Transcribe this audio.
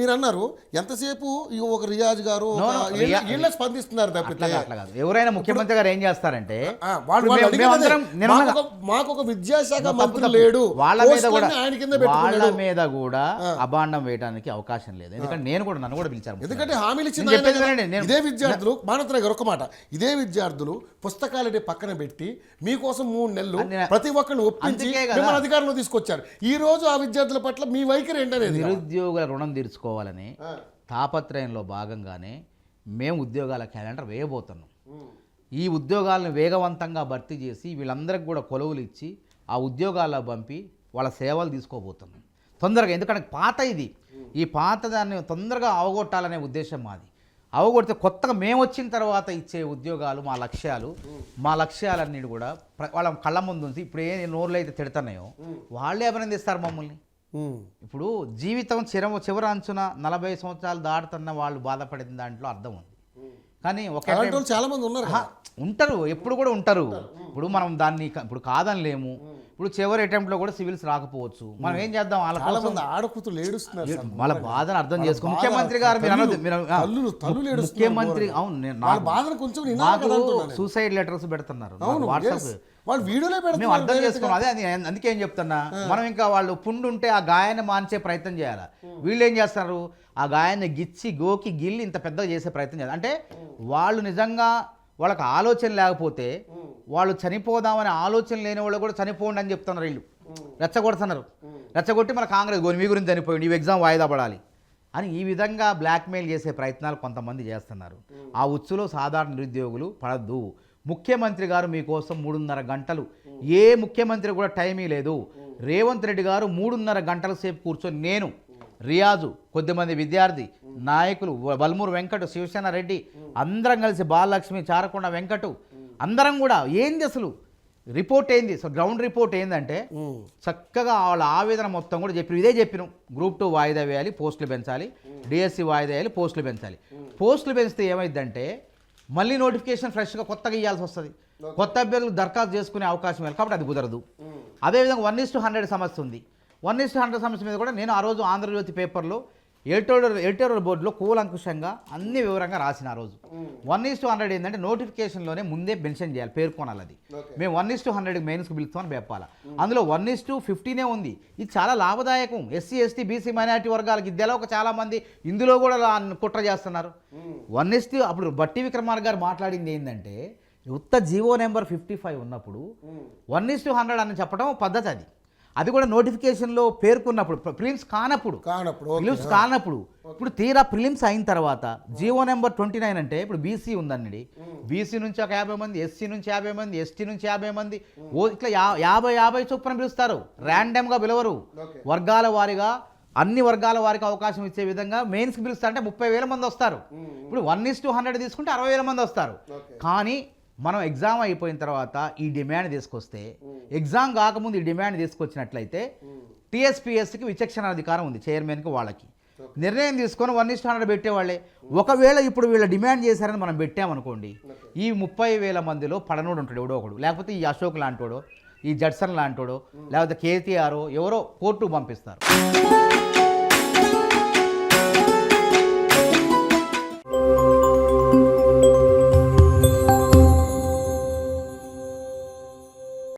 మీరు అన్నారు ఎంతసేపు ఒక రియాజ్ గారు వీళ్ళే స్పందిస్తున్నారు తప్పితే ఎవరైనా ముఖ్యమంత్రి గారు ఏం చేస్తారంటే మాకు ఒక విద్యాశాఖ మంత్రి లేడు, వాళ్ళ మీద కూడా అభాండం వేయడానికి అవకాశం లేదు. ఎందుకంటే నన్ను కూడా పిలిచారు, ఎందుకంటే హామీలు ఇచ్చింది ఇదే విద్యార్థులు. మానవతరాయ్ గారు ఒక మాట, ఇదే విద్యార్థులు పుస్తకాలని పక్కన పెట్టి మీకోసం 3 నెలలు ప్రతి ఒక్కరిని ఒప్పించి అధికారంలో తీసుకొచ్చారు. ఈ రోజు ఆ విద్యార్థుల పట్ల మీ వైఖరి ఏంటనేది, నిరుద్యోగుల రుణం తీర్చుకోవాలని తాపత్రయంలో భాగంగానే మేము ఉద్యోగాల క్యాలెండర్ వేయబోతున్నాం. ఈ ఉద్యోగాలను వేగవంతంగా భర్తీ చేసి వీళ్ళందరికీ కూడా కొలువులు ఇచ్చి ఆ ఉద్యోగాల్లో పంపి వాళ్ళ సేవలు తీసుకోబోతున్నాం తొందరగా. ఎందుకంటే ఈ పాత దాన్ని తొందరగా అవగొట్టాలనే ఉద్దేశం మాది. అవగొడితే కొత్తగా మేము వచ్చిన తర్వాత ఇచ్చే ఉద్యోగాలు మా లక్ష్యాలన్నీ కూడా వాళ్ళ కళ్ళ ముందు ఉంచి ఇప్పుడు ఏ నోర్లు అయితే తిడుతున్నాయో వాళ్ళే అభినందిస్తారు మమ్మల్ని. ఇప్పుడు జీవితం చివరి అంచున 40 సంవత్సరాలు దాటుతున్న వాళ్ళు బాధపడిన దాంట్లో అర్థం ఉంది. కానీ చాలా మంది ఉంటారు, ఎప్పుడు కూడా ఉంటారు. ఇప్పుడు మనం దాన్ని ఇప్పుడు కాదనిలేము. ఇప్పుడు చివరి అటెంప్ట్లో కూడా సివిల్స్ రాకపోవచ్చు. మనం ఏం చేద్దాం, ఆడకూతులు ఏడుస్తున్నారు, వాళ్ళ బాధను అర్థం చేసుకో. ముఖ్యమంత్రి గారు ముఖ్యమంత్రి సూసైడ్ లెటర్స్ పెడుతున్నారు వాట్సాప్, మేము అర్థం చేసుకోవాలి. అదే అందుకే ఏం చెప్తున్నా, మనం ఇంకా వాళ్ళు పుండు ఉంటే ఆ గాయాన్ని మాన్చే ప్రయత్నం చేయాలి. వీళ్ళు ఏం చేస్తారు, ఆ గాయాన్ని గోకి గిల్లి ఇంత పెద్దగా చేసే ప్రయత్నం చేయాలి. అంటే వాళ్ళు నిజంగా వాళ్ళకి ఆలోచన లేకపోతే, వాళ్ళు చనిపోదామనే ఆలోచన లేని వాళ్ళు కూడా చనిపోండి అని చెప్తున్నారు. వీళ్ళు రెచ్చగొడుతున్నారు. రెచ్చగొట్టి మన కాంగ్రెస్ మీ గురించి చనిపోయింది, ఈ ఎగ్జామ్ వాయిదా పడాలి అని ఈ విధంగా బ్లాక్మెయిల్ చేసే ప్రయత్నాలు కొంతమంది చేస్తున్నారు. ఆ ఉచ్చులో సాధారణ నిరుద్యోగులు పడద్దు. ముఖ్యమంత్రి గారు మీకోసం 3.5 గంటలు, ఏ ముఖ్యమంత్రి కూడా టైమీ లేదు. రేవంత్ రెడ్డి గారు 3.5 గంటల సేపు కూర్చొని నేను, రియాజు, కొద్దిమంది విద్యార్థి నాయకులు, బల్మూరు వెంకటు, శివసేన రెడ్డి అందరం కలిసి, బాలలక్ష్మి, చారకొండ వెంకటు అందరం కూడా ఏంది అసలు రిపోర్ట్ ఏంది, సో గ్రౌండ్ రిపోర్ట్ ఏంటంటే చక్కగా వాళ్ళ ఆవేదన మొత్తం కూడా ఇదే చెప్పినాం. గ్రూప్ 2 వాయిదా వేయాలి, పోస్టులు పెంచాలి, డిఎస్సి వాయిదా వేయాలి, పోస్టులు పెంచాలి. పోస్టులు పెంచితే ఏమైందంటే మళ్ళీ నోటిఫికేషన్ ఫ్రెష్గా కొత్తగా ఇవ్వాల్సి వస్తుంది. కొత్త అభ్యర్థులు దరఖాస్తు చేసుకునే అవకాశం లేదు, కాబట్టి అది కుదరదు. అదేవిధంగా 1:100 సమస్య ఉంది. 1:100 సమస్య మీద కూడా నేను ఆ రోజు ఆంధ్రజ్యోతి పేపర్లో ఎడిటోరియల్ బోర్డులో కూలంకుషంగా అన్ని వివరంగా రాసిన. ఆ రోజు 1:100 ఏంటంటే నోటిఫికేషన్లోనే ముందే మెన్షన్ చేయాలి, పేర్కొనాలి. అది మేము 1:100 మెయిన్స్కి పిలుస్తామని చెప్పాలి. అందులో 1:50 ఉంది. ఇది చాలా లాభదాయకం. ఎస్సీ, ఎస్టీ, బీసీ, మైనారిటీ వర్గాలకు ఇద్దెలా ఒక చాలామంది ఇందులో కూడా కుట్ర చేస్తున్నారు. అప్పుడు బట్టి విక్రమార్క గారు మాట్లాడింది ఏంటంటే, ఉత్త జీవో నెంబర్ 55 ఉన్నప్పుడు 1:100 అని చెప్పడం పద్ధతి. అది కూడా నోటిఫికేషన్లో పేర్కొన్నప్పుడు, ప్రిలిమ్స్ కానప్పుడు. ఇప్పుడు తీరా ప్రిలిమ్స్ అయిన తర్వాత జీవో నెంబర్ 29 అంటే ఇప్పుడు బీసీ ఉందండి, బీసీ నుంచి ఒక 50 మంది, ఎస్సీ నుంచి 50 మంది, ఎస్టీ నుంచి 50 మంది, ఇట్లా 50 చొప్పున పిలుస్తారు. ర్యాండమ్గా పిలవరు, వర్గాల వారిగా అన్ని వర్గాల వారికి అవకాశం ఇచ్చే విధంగా మెయిన్స్కి పిలుస్తారు. అంటే 30,000 మంది వస్తారు. ఇప్పుడు 1:100 తీసుకుంటే 60,000 మంది వస్తారు. కానీ మనం ఎగ్జామ్ అయిపోయిన తర్వాత ఈ డిమాండ్ తీసుకొస్తే, ఎగ్జామ్ కాకముందు ఈ డిమాండ్ తీసుకొచ్చినట్లయితే టీఎస్పీఎస్సీకి విచక్షణ అధికారం ఉంది, చైర్మన్కి. వాళ్ళకి నిర్ణయం తీసుకొని 1:100 పెట్టేవాళ్ళే. ఒకవేళ ఇప్పుడు వీళ్ళ డిమాండ్ చేశారని మనం పెట్టామనుకోండి, ఈ 30,000 మందిలో పడనోడు ఉంటాడు ఎవడో ఒకడు, లేకపోతే ఈ అశోక్ లాంటోడో, ఈ జడ్సన్ లాంటోడో, లేకపోతే కేటీఆర్ ఎవరో కోర్టుకు పంపిస్తారు.